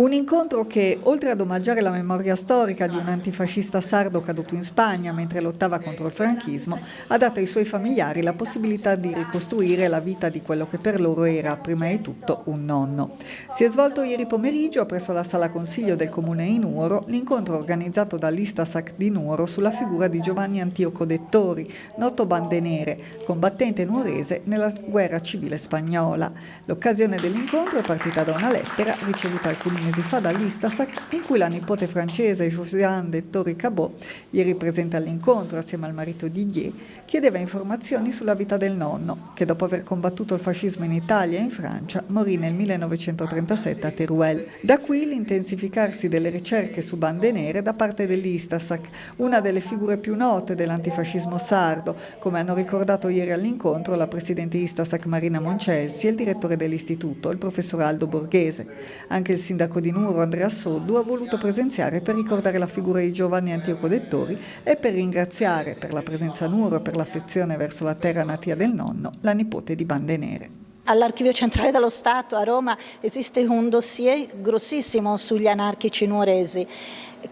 Un incontro che, oltre ad omaggiare la memoria storica di un antifascista sardo caduto in Spagna mentre lottava contro il franchismo, ha dato ai suoi familiari la possibilità di ricostruire la vita di quello che per loro era, prima di tutto, un nonno. Si è svolto ieri pomeriggio presso la sala consiglio del comune di Nuoro l'incontro organizzato dall'Istasac di Nuoro sulla figura di Giovanni Antioco Dettori, noto Bande Nere, combattente nuorese nella guerra civile spagnola. L'occasione dell'incontro è partita da una lettera ricevuta alcuni mesi fa dall'Istasac, in cui la nipote francese Josiane Dettori Cabot, ieri presente all'incontro assieme al marito Didier, chiedeva informazioni sulla vita del nonno, che dopo aver combattuto il fascismo in Italia e in Francia morì nel 1937 a Teruel. Da qui l'intensificarsi delle ricerche su Bande Nere da parte dell'Istasac, una delle figure più note dell'antifascismo sardo, come hanno ricordato ieri all'incontro la presidente Istasac Marina Moncelsi e il direttore dell'istituto, il professor Aldo Borghese. Anche il sindaco di Nuoro, Andrea Soddu, ha voluto presenziare per ricordare la figura di Giovanni Antioco Dettori e per ringraziare per la presenza a Nuoro e per l'affezione verso la terra natia del nonno, la nipote di Bande Nere. All'Archivio Centrale dello Stato a Roma esiste un dossier grossissimo sugli anarchici nuoresi.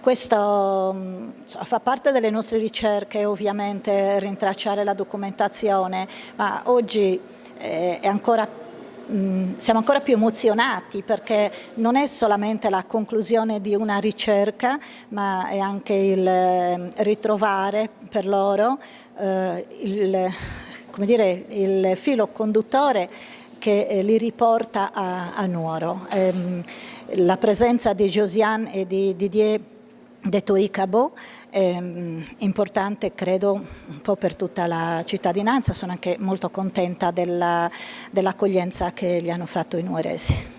Questo fa parte delle nostre ricerche, ovviamente, rintracciare la documentazione, ma oggi siamo ancora più emozionati perché non è solamente la conclusione di una ricerca, ma è anche il ritrovare per loro il filo conduttore che li riporta a Nuoro. La presenza di Josiane e di Didier Dettori Cabot è importante, credo, un po' per tutta la cittadinanza. Sono anche molto contenta dell'accoglienza che gli hanno fatto i nuoresi.